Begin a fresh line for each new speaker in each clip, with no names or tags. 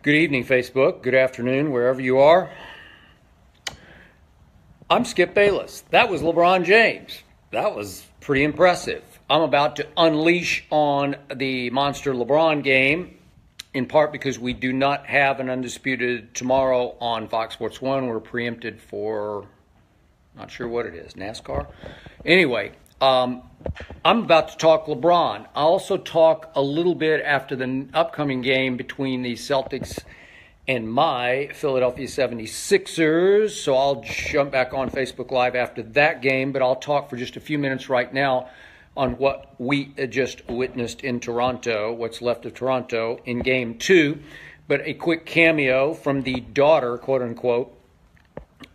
Good evening, Facebook. Good afternoon, wherever you are. I'm Skip Bayless. That was LeBron James. That was pretty impressive. I'm about to unleash on the monster LeBron game, in part because we do not have an Undisputed tomorrow on Fox Sports 1. We're preempted for, not sure what it is, NASCAR? Anyway, I'm about to talk LeBron. I'll also talk a little bit after the upcoming game between the Celtics and my Philadelphia 76ers. So I'll jump back on Facebook Live after that game, but I'll talk for just a few minutes right now on what we just witnessed in Toronto, what's left of Toronto in Game 2. But a quick cameo from the daughter, quote unquote,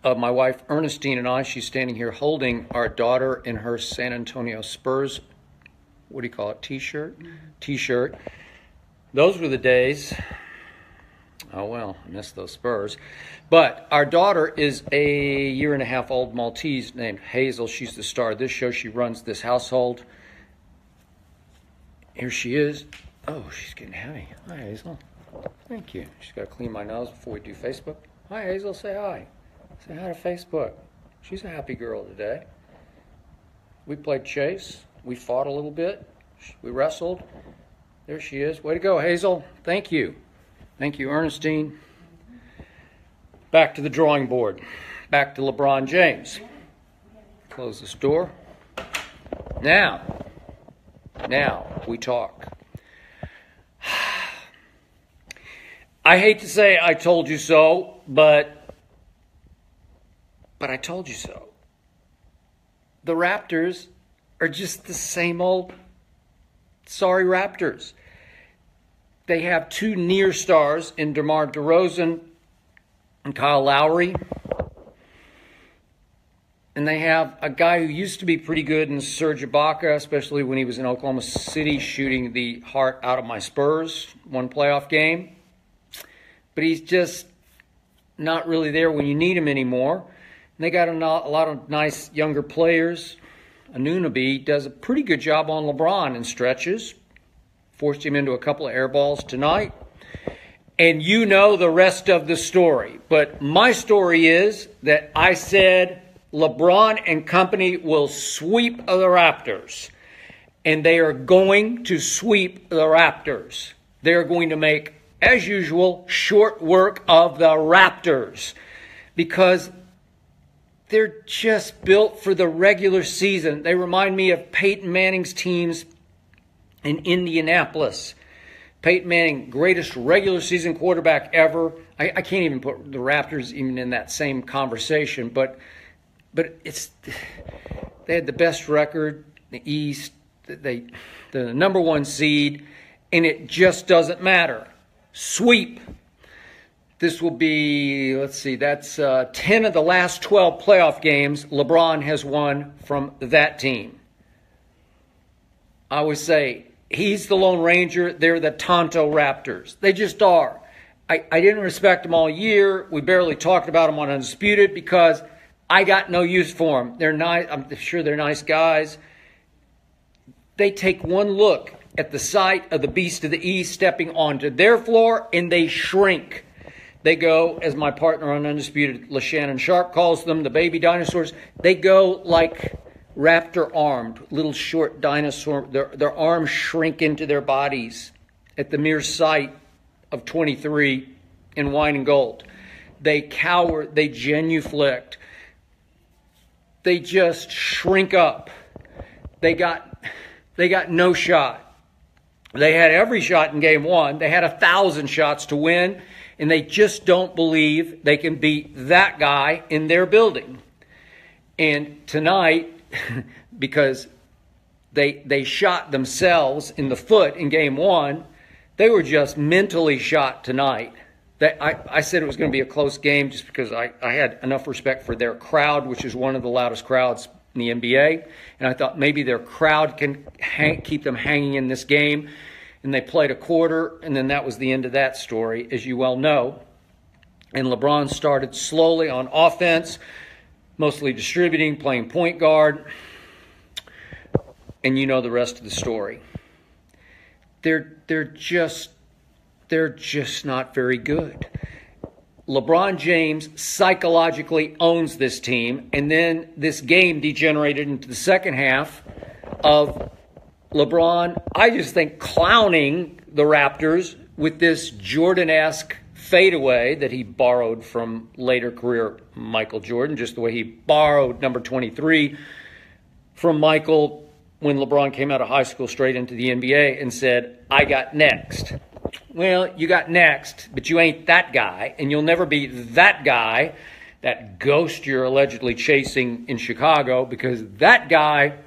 of my wife Ernestine and I. She's standing here holding our daughter in her San Antonio Spurs, what do you call it, T-shirt. Those were the days. Oh, well, I miss those Spurs. But our daughter is a year-and-a-half-old Maltese named Hazel. She's the star of this show. She runs this household. Here she is. Oh, she's getting heavy. Hi, Hazel. Thank you. She's got to clean my nose before we do Facebook. Hi, Hazel. Say hi. Say hi to Facebook. She's a happy girl today. We played chase. We fought a little bit. We wrestled. There she is. Way to go, Hazel. Thank you. Thank you, Ernestine. Back to the drawing board. Back to LeBron James. Close this door. Now we talk. I hate to say I told you so, but I told you so. The Raptors are just the same old sorry Raptors. They have two near stars in DeMar DeRozan and Kyle Lowry. And they have a guy who used to be pretty good in Serge Ibaka, especially when he was in Oklahoma City shooting the heart out of my Spurs one playoff game. But he's just not really there when you need him anymore. And they got a lot of nice younger players. Anunoby does a pretty good job on LeBron in stretches. Forced him into a couple of air balls tonight. And you know the rest of the story. But my story is that I said LeBron and company will sweep the Raptors. And they are going to sweep the Raptors. They are going to make, as usual, short work of the Raptors. Because they're just built for the regular season. They remind me of Peyton Manning's teams in Indianapolis. Peyton Manning, greatest regular season quarterback ever. I can't even put the Raptors even in that same conversation, but it's they had the best record in the East, the number one seed, and it just doesn't matter. Sweep. This will be, let's see, that's 10 of the last 12 playoff games LeBron has won from that team. I always say, he's the Lone Ranger. They're the Tonto Raptors. They just are. I didn't respect them all year. We barely talked about them on Undisputed because I got no use for them. They're nice. I'm sure they're nice guys. They take one look at the sight of the Beast of the East stepping onto their floor and they shrink. They go, as my partner on Undisputed, LaShannon Sharp calls them, the baby dinosaurs. They go like raptor-armed, little short dinosaur. Their arms shrink into their bodies at the mere sight of 23 in wine and gold. They cower, they genuflect. They just shrink up. They got no shot. They had every shot in game one. They had 1,000 shots to win, and they just don't believe they can beat that guy in their building. And tonight, because they shot themselves in the foot in game one, they were just mentally shot tonight. I said it was going to be a close game just because I had enough respect for their crowd, which is one of the loudest crowds in the NBA. And I thought maybe their crowd can keep them hanging in this game. And they played a quarter, and then that was the end of that story, as you well know. And LeBron started slowly on offense, mostly distributing, playing point guard. And you know the rest of the story. They're just they're just not very good. LeBron James psychologically owns this team, and then this game degenerated into the second half of LeBron, I just think, clowning the Raptors with this Jordan-esque fadeaway that he borrowed from later career Michael Jordan, just the way he borrowed number 23 from Michael when LeBron came out of high school straight into the NBA and said, I got next. Well, you got next, but you ain't that guy, and you'll never be that guy, that ghost you're allegedly chasing in Chicago, because that guy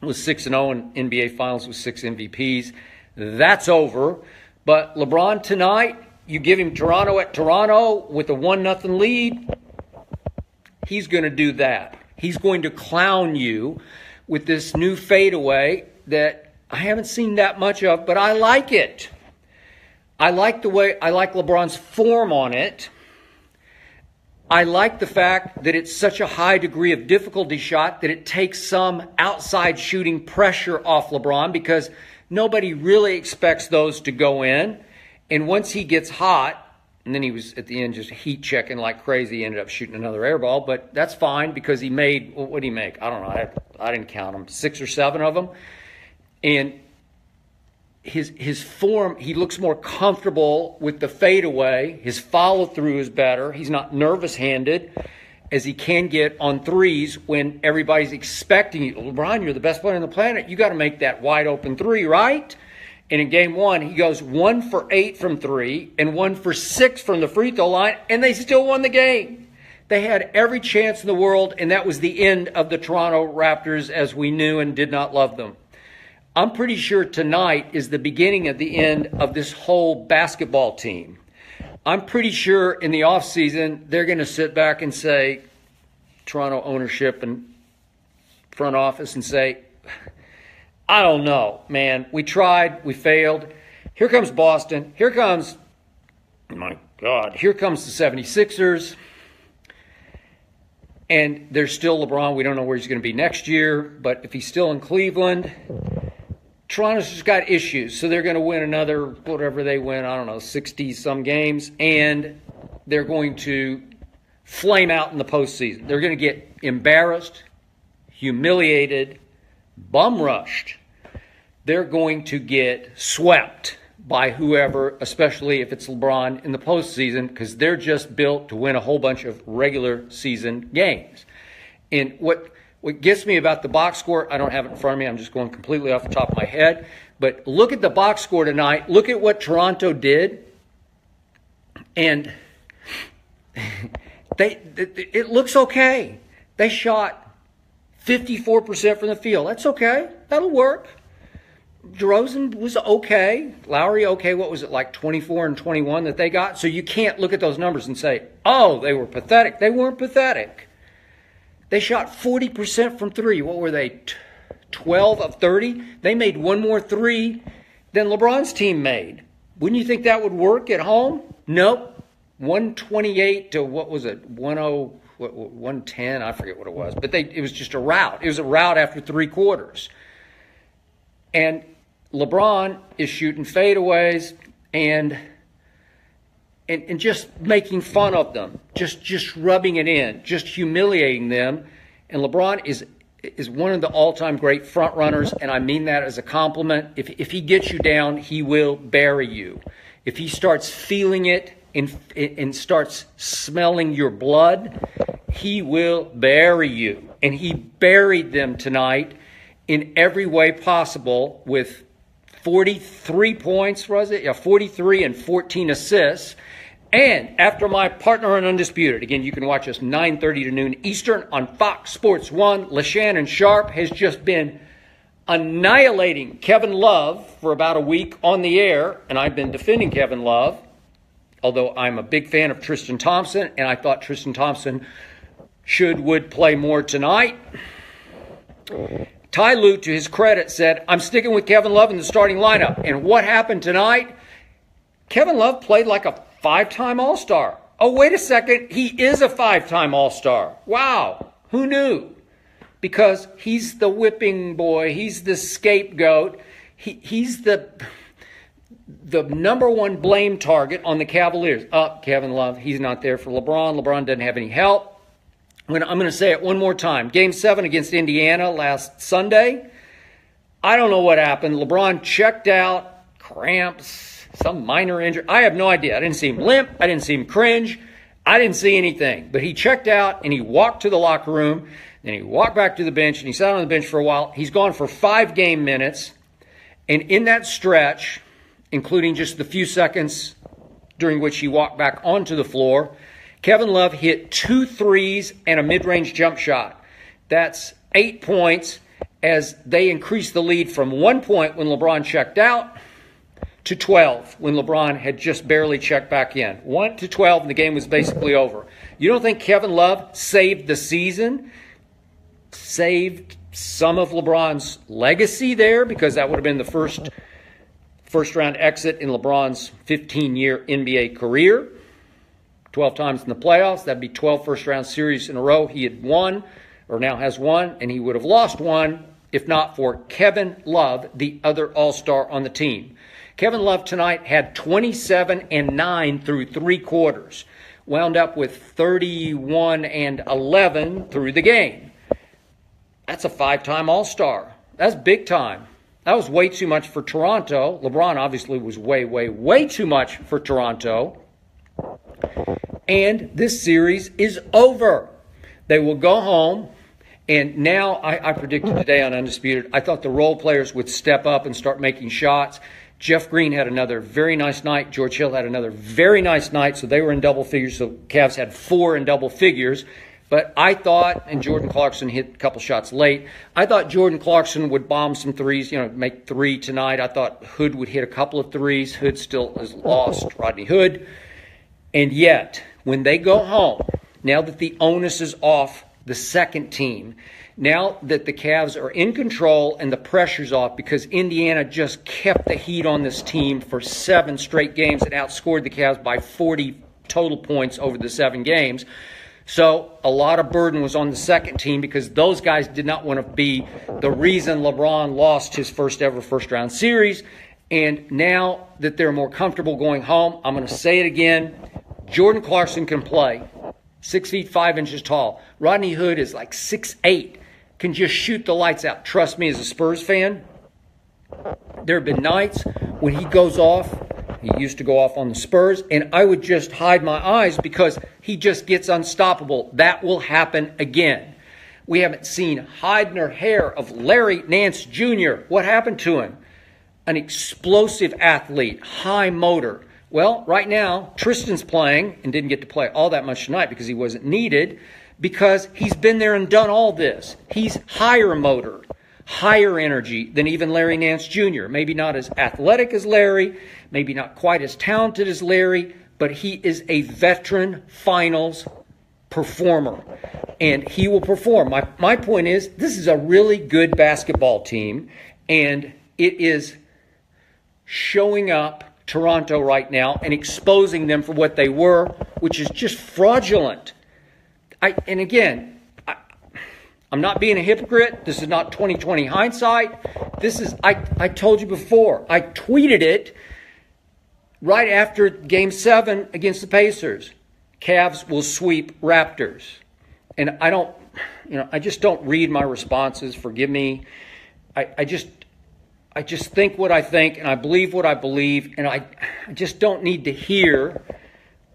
was 6-0 in NBA Finals with 6 MVPs. That's over. But LeBron tonight, you give him Toronto at Toronto with a 1-0 lead, he's going to do that. He's going to clown you with this new fadeaway that I haven't seen that much of, but I like it. I like LeBron's form on it. I like the fact that it's such a high degree of difficulty shot that it takes some outside shooting pressure off LeBron, because nobody really expects those to go in. And once he gets hot, and then he was at the end just heat checking like crazy, he ended up shooting another air ball, but that's fine because he made, what did he make? I don't know. I didn't count them, 6 or 7 of them. And his form, he looks more comfortable with the fadeaway. His follow-through is better. He's not nervous-handed as he can get on threes when everybody's expecting you. LeBron, you're the best player on the planet. You got to make that wide-open three, right? And in game 1, he goes 1 for 8 from 3 and 1 for 6 from the free throw line, and they still won the game. They had every chance in the world, and that was the end of the Toronto Raptors as we knew and did not love them. I'm pretty sure tonight is the beginning of the end of this whole basketball team. I'm pretty sure in the offseason they're going to sit back and say, Toronto ownership and front office, and say, I don't know, man. We tried. We failed. Here comes Boston. Here comes, my God, here comes the 76ers. And there's still LeBron. We don't know where he's going to be next year. But if he's still in Cleveland, Toronto's just got issues. So they're going to win another, whatever they win, I don't know, 60-some games. And they're going to flame out in the postseason. They're going to get embarrassed, humiliated, bum-rushed. They're going to get swept by whoever, especially if it's LeBron in the postseason, because they're just built to win a whole bunch of regular season games. And what gets me about the box score, I don't have it in front of me. I'm just going completely off the top of my head. But look at the box score tonight. Look at what Toronto did. And it looks okay. They shot 54% from the field. That's okay. That'll work. DeRozan was okay. Lowry, okay. What was it, like 24 and 21 that they got? So you can't look at those numbers and say, oh, they were pathetic. They weren't pathetic. They shot 40% from 3. What were they, 12 of 30? They made one more 3 than LeBron's team made. Wouldn't you think that would work at home? Nope. 128 to, what was it, 110? I forget what it was. But it was just a rout. It was a rout after 3 quarters. And LeBron is shooting fadeaways and just making fun of them, just rubbing it in, just humiliating them. And LeBron is one of the all-time great front runners, and I mean that as a compliment. If he gets you down, he will bury you. If he starts feeling it and starts smelling your blood, he will bury you. And he buried them tonight in every way possible with 43 points, was it? Yeah, 43 and 14 assists. And after my partner on Undisputed, again, you can watch us 9:30 to noon Eastern on Fox Sports 1. LaShannon Sharp has just been annihilating Kevin Love for about a week on the air, and I've been defending Kevin Love, although I'm a big fan of Tristan Thompson, and I thought Tristan Thompson would play more tonight. Ty Lue, to his credit, said, I'm sticking with Kevin Love in the starting lineup. And what happened tonight? Kevin Love played like a 5-time All-Star. Oh, wait a second. He is a 5-time All-Star. Wow. Who knew? Because he's the whipping boy. He's the scapegoat. He's the the number one blame target on the Cavaliers. Kevin Love, he's not there for LeBron. LeBron doesn't have any help. I'm going to say it one more time. Game 7 against Indiana last Sunday. I don't know what happened. LeBron checked out, cramps, some minor injury. I have no idea. I didn't see him limp. I didn't see him cringe. I didn't see anything. But he checked out and he walked to the locker room. Then he walked back to the bench and he sat on the bench for a while. He's gone for 5 game minutes. And in that stretch, including just the few seconds during which he walked back onto the floor, Kevin Love hit 2 threes and a mid-range jump shot. That's 8 points as they increased the lead from 1 point when LeBron checked out to 12 when LeBron had just barely checked back in. 1 to 12 and the game was basically over. You don't think Kevin Love saved the season? Saved some of LeBron's legacy there? Because that would have been the first round exit in LeBron's 15-year NBA career. 12 times in the playoffs. That'd be 12 first-round series in a row he had won, or now has won, and he would have lost one if not for Kevin Love, the other all-star on the team. Kevin Love tonight had 27 and 9 through 3 quarters. Wound up with 31 and 11 through the game. That's a 5-time all-star. That's big time. That was way too much for Toronto. LeBron obviously was way too much for Toronto. And this series is over. They will go home. And now I predicted today on Undisputed, I thought the role players would step up and start making shots. Jeff Green had another very nice night. George Hill had another very nice night. So they were in double figures. So Cavs had 4 in double figures. But I thought, and Jordan Clarkson hit a couple shots late, I thought Jordan Clarkson would bomb some threes, make 3 tonight. I thought Hood would hit a couple of threes. Hood still is lost, Rodney Hood. And yet, when they go home, now that the onus is off the second team, now that the Cavs are in control and the pressure's off because Indiana just kept the heat on this team for 7 straight games and outscored the Cavs by 40 total points over the 7 games. So a lot of burden was on the second team because those guys did not want to be the reason LeBron lost his first ever first-round series. And now that they're more comfortable going home, I'm going to say it again. Jordan Clarkson can play. 6 feet 5 inches tall. Rodney Hood is like 6'8", can just shoot the lights out. Trust me, as a Spurs fan, there have been nights when he goes off. He used to go off on the Spurs, and I would just hide my eyes because he just gets unstoppable. That will happen again. We haven't seen hide nor hair of Larry Nance Jr. What happened to him? An explosive athlete, high motor. Well, right now, Tristan's playing and didn't get to play all that much tonight because he wasn't needed because he's been there and done all this. He's higher motor, higher energy than even Larry Nance Jr. Maybe not as athletic as Larry, maybe not quite as talented as Larry, but he is a veteran finals performer, and he will perform. My point is, this is a really good basketball team, and it is showing up Toronto right now and exposing them for what they were, which is just fraudulent. I'm not being a hypocrite. This is not 2020 hindsight. This is, I told you before, I tweeted it right after Game 7 against the Pacers. Cavs will sweep Raptors. And I just don't read my responses. Forgive me. I just think what I think and I believe what I believe. And I just don't need to hear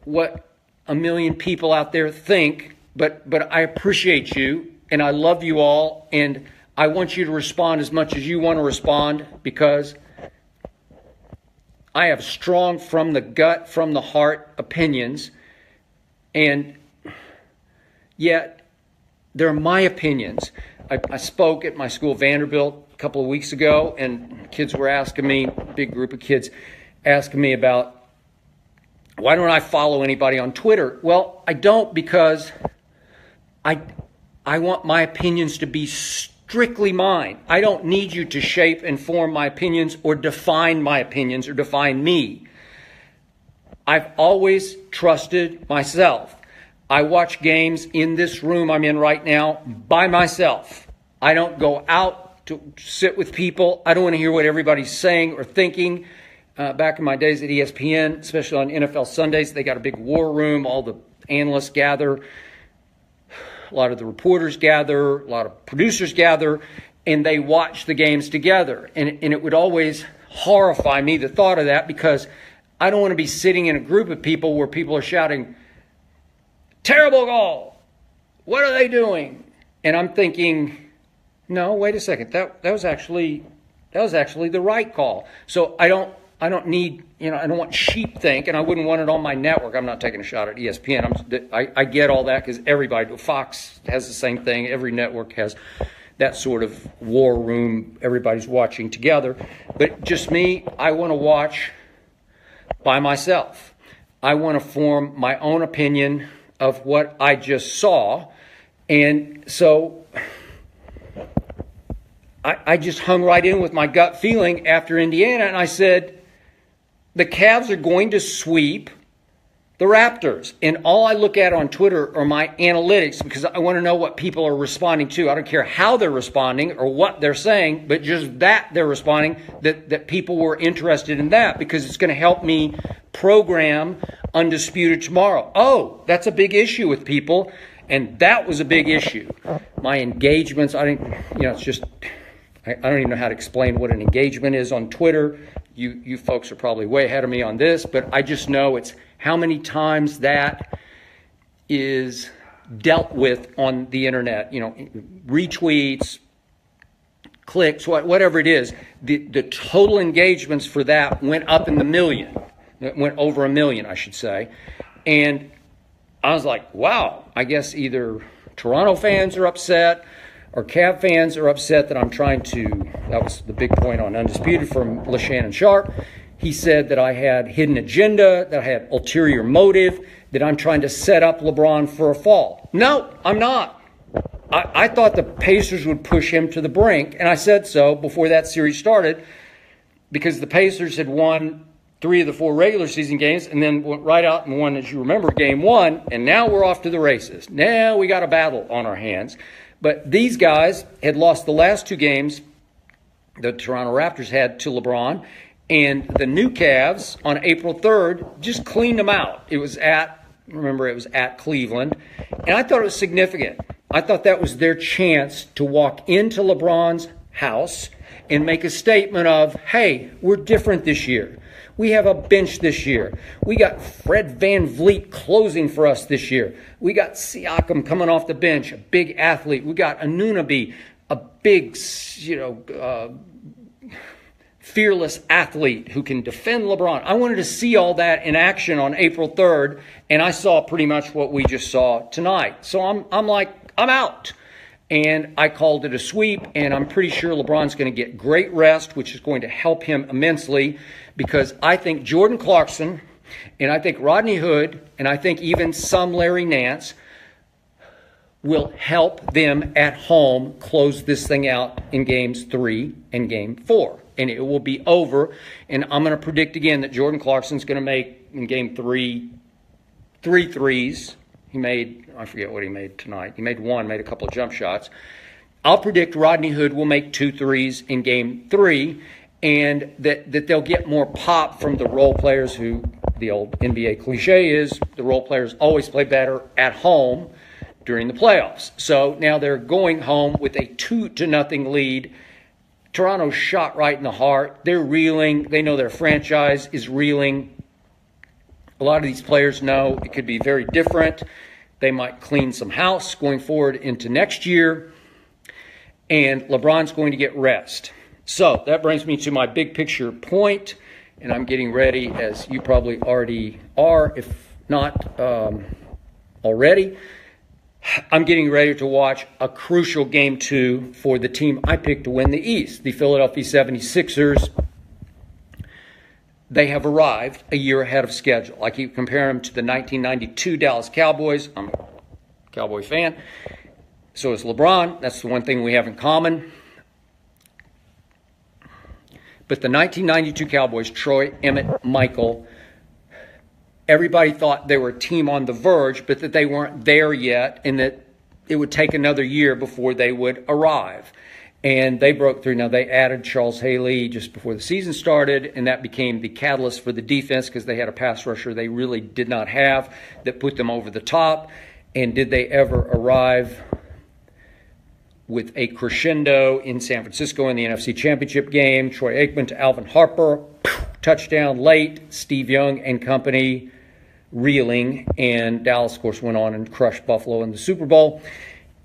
what a million people out there think. But I appreciate you. And I love you all, and I want you to respond as much as you want to respond because I have strong, from the gut, from the heart opinions, and yet they're my opinions. I spoke at my school, Vanderbilt, a couple of weeks ago, and kids were asking me, a big group of kids, asking me about why don't I follow anybody on Twitter? Well, I don't because I want my opinions to be strictly mine. I don't need you to shape and form my opinions or define my opinions or define me. I've always trusted myself. I watch games in this room I'm in right now by myself. I don't go out to sit with people. I don't want to hear what everybody's saying or thinking. back in my days at ESPN, especially on NFL Sundays. They got a big war room. All the analysts gather. A lot of the reporters gather. A lot of producers gather. And they watch the games together. And it would always horrify me, the thought of that, because I don't want to be sitting in a group of people where people are shouting, "Terrible goal! What are they doing?" And I'm thinking, no, wait a second. That was actually the right call. So I don't need, I don't want sheepthink, and I wouldn't want it on my network. I'm not taking a shot at ESPN. I get all that because everybody, Fox has the same thing. Every network has that sort of war room. Everybody's watching together. But just me, I want to watch by myself. I want to form my own opinion of what I just saw. And so I just hung right in with my gut feeling after Indiana, and I said, the Cavs are going to sweep the Raptors. And all I look at on Twitter are my analytics because I want to know what people are responding to. I don't care how they're responding or what they're saying, but just that they're responding, that people were interested in that, because it's going to help me program Undisputed tomorrow. Oh, that's a big issue with people, and that was a big issue. My engagements, it's just, I don't even know how to explain what an engagement is on Twitter. You folks are probably way ahead of me on this, but I just know it's how many times that is dealt with on the internet. Retweets, clicks, whatever it is. The total engagements for that went up in the million. It went over 1 million, I should say. And I was like, wow, I guess either Toronto fans are upset or Cav fans are upset that I'm trying to, that was the big point on Undisputed from LeShannon Sharp. He said that I had hidden agenda, that I had ulterior motive, that I'm trying to set up LeBron for a fall. No, I'm not. I thought the Pacers would push him to the brink, and I said so before that series started, because the Pacers had won 3 of the 4 regular season games and then went right out and won, as you remember, game 1, and now we're off to the races. Now we got a battle on our hands. But these guys had lost the last 2 games the Toronto Raptors had to LeBron, and the new Cavs on April 3rd just cleaned them out. It was at Cleveland, and I thought it was significant. I thought that was their chance to walk into LeBron's house and make a statement of, hey, we're different this year. We have a bench this year. We got Fred VanVleet closing for us this year. We got Siakam coming off the bench, a big athlete. We got Anunoby, a big, fearless athlete who can defend LeBron. I wanted to see all that in action on April 3rd, and I saw pretty much what we just saw tonight. So I'm like, I'm out. And I called it a sweep, and I'm pretty sure LeBron's going to get great rest, which is going to help him immensely, because I think Jordan Clarkson, and I think Rodney Hood, and I think even some Larry Nance will help them at home close this thing out in games 3 and game 4. And it will be over. And I'm going to predict again that Jordan Clarkson's going to make in game 3 3 threes. He made, I forget what he made tonight. He made 1, made a couple of jump shots. I'll predict Rodney Hood will make 2 threes in game 3, and that they'll get more pop from the role players, who the old NBA cliche is the role players always play better at home during the playoffs. So now they're going home with a 2-0 lead. Toronto's shot right in the heart. They're reeling. They know their franchise is reeling. A lot of these players know it could be very different. They might clean some house going forward into next year. And LeBron's going to get rest. So that brings me to my big picture point. And I'm getting ready, as you probably already are, if not already. I'm getting ready to watch a crucial game 2 for the team I picked to win the East, the Philadelphia 76ers. They have arrived a year ahead of schedule. I keep comparing them to the 1992 Dallas Cowboys. I'm a Cowboy fan. So is LeBron. That's the one thing we have in common. But the 1992 Cowboys, Troy, Emmett, Michael, everybody thought they were a team on the verge, but that they weren't there yet, and that it would take another year before they would arrive. and they broke through. Now, they added Charles Haley just before the season started, and that became the catalyst for the defense because they had a pass rusher they really did not have that put them over the top. And did they ever arrive with a crescendo in San Francisco in the NFC Championship game? Troy Aikman to Alvin Harper, touchdown late, Steve Young and company reeling, and Dallas, of course, went on and crushed Buffalo in the Super Bowl.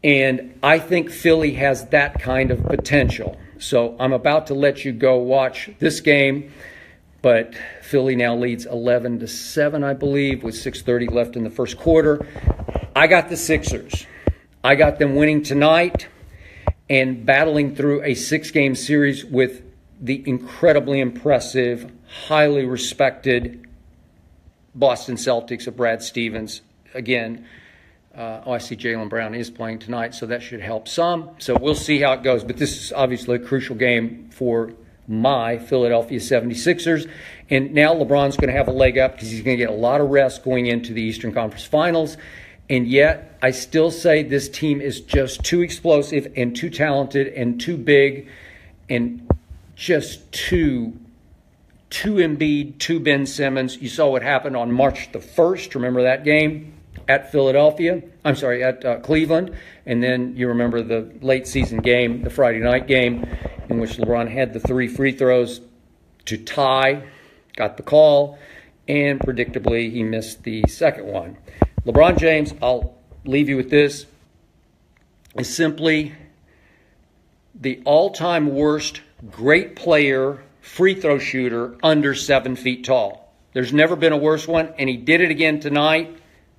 And I think Philly has that kind of potential. So I'm about to let you go watch this game, but Philly now leads 11-7, I believe, with 6:30 left in the first quarter. I got the Sixers. I got them winning tonight and battling through a 6-game series with the incredibly impressive, highly respected Boston Celtics of Brad Stevens. Again, I see Jaylen Brown is playing tonight, so that should help some. So we'll see how it goes. But this is obviously a crucial game for my Philadelphia 76ers. And now LeBron's going to have a leg up because he's going to get a lot of rest going into the Eastern Conference Finals. And yet, I still say this team is just too explosive and too talented and too big and just too Embiid, too Ben Simmons. You saw what happened on March the 1st. Remember that game at Philadelphia? I'm sorry, at Cleveland. And then you remember the late season game, the Friday night game, in which LeBron had the 3 free throws to tie, got the call, and predictably he missed the second one. LeBron James, I'll leave you with this, is simply the all-time worst great player, free throw shooter under 7 feet tall. There's never been a worse one, and he did it again tonight.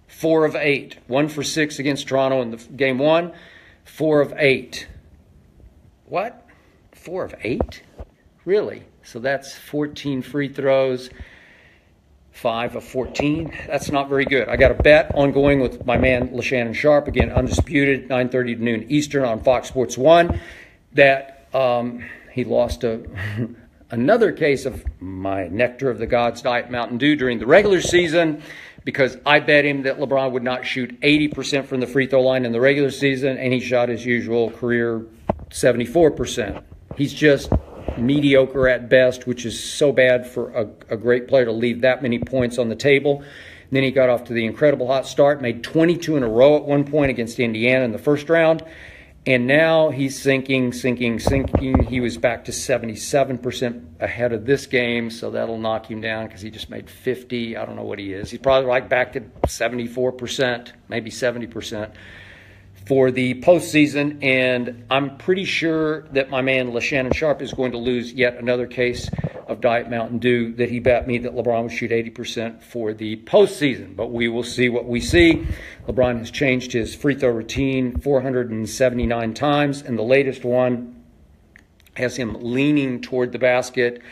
4 of 8. 1 for 6 against Toronto in the game 1. 4 of 8. What? 4 of 8? Really? So that's 14 free throws. 5 of 14. That's not very good. I got a bet ongoing with my man LeShannon Sharp, again, undisputed, 9:30 to noon Eastern on Fox Sports 1, that he lost another case of my Nectar of the Gods Diet Mountain Dew during the regular season because I bet him that LeBron would not shoot 80% from the free throw line in the regular season, and he shot his usual career 74%. He's just mediocre at best, which is so bad for a great player to leave that many points on the table. And then he got off to the incredible hot start, made 22 in a row at one point against Indiana in the first round, and now he's sinking. He was back to 77% ahead of this game, so that'll knock him down because he just made 50. I don't know what he is. He's probably like back to 74%, maybe 70%. For the postseason, and I'm pretty sure that my man LeShannon Sharp is going to lose yet another case of Diet Mountain Dew that he bet me that LeBron would shoot 80% for the postseason. But we will see what we see. LeBron has changed his free throw routine 479 times, and the latest one has him leaning toward the basket,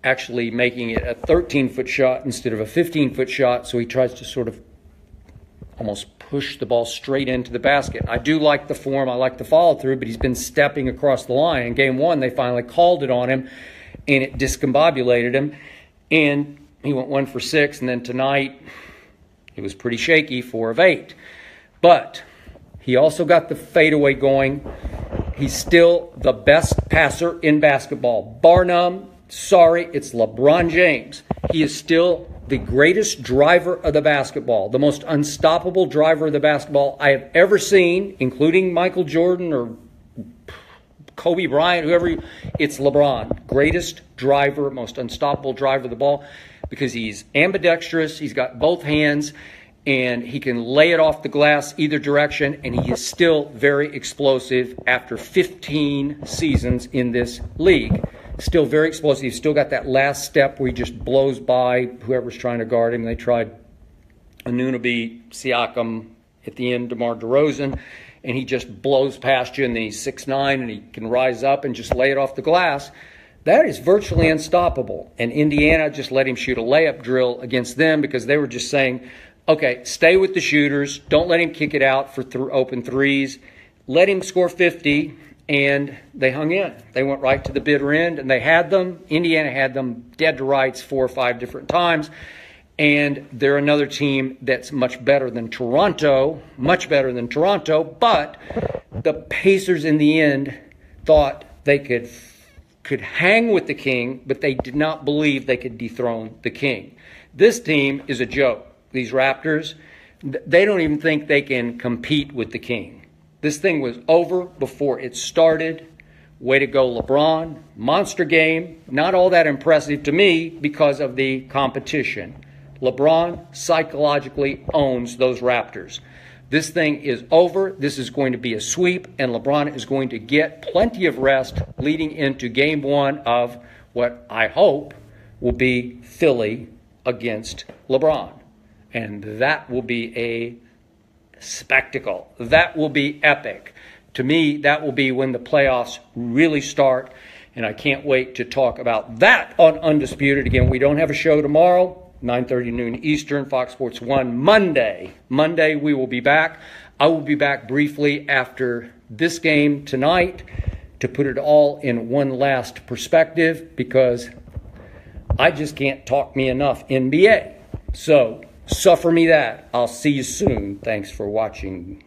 actually making it a 13-foot shot instead of a 15-foot shot, so he tries to sort of almost push the ball straight into the basket. I do like the form. I like the follow-through, but he's been stepping across the line. In game 1, they finally called it on him, and it discombobulated him, and he went 1 for 6, and then tonight it was pretty shaky, 4 of 8. But he also got the fadeaway going. He's still the best passer in basketball. Bar none. Sorry, it's LeBron James. He is still the greatest driver of the basketball, the most unstoppable driver of the basketball I have ever seen, including Michael Jordan or Kobe Bryant, whoever. It's LeBron. Greatest driver, most unstoppable driver of the ball because he's ambidextrous, he's got both hands, and he can lay it off the glass either direction, and he is still very explosive after 15 seasons in this league. Still very explosive. He's still got that last step where he just blows by whoever's trying to guard him. They tried Anunoby, Siakam, at the end, DeMar DeRozan, and he just blows past you, and then he's 6'9", and he can rise up and just lay it off the glass. That is virtually unstoppable. And Indiana just let him shoot a layup drill against them because they were just saying, okay, stay with the shooters. Don't let him kick it out for open threes. Let him score 50. And they hung in. They went right to the bitter end, and they had them. Indiana had them dead to rights 4 or 5 different times. And they're another team that's much better than Toronto, but the Pacers in the end thought they could hang with the king, but they did not believe they could dethrone the king. This team is a joke. These Raptors, they don't even think they can compete with the king. This thing was over before it started. Way to go, LeBron. Monster game. Not all that impressive to me because of the competition. LeBron psychologically owns those Raptors. This thing is over. This is going to be a sweep, and LeBron is going to get plenty of rest leading into game one of what I hope will be Philly against LeBron. And that will be a spectacle. That will be epic. To me, that will be when the playoffs really start, and I can't wait to talk about that on Undisputed. Again, we don't have a show tomorrow. 9:30 noon Eastern, Fox Sports 1, Monday. Monday, we will be back. I will be back briefly after this game tonight to put it all in one last perspective because I just can't talk me enough NBA. So, suffer me that. I'll see you soon. Thanks for watching.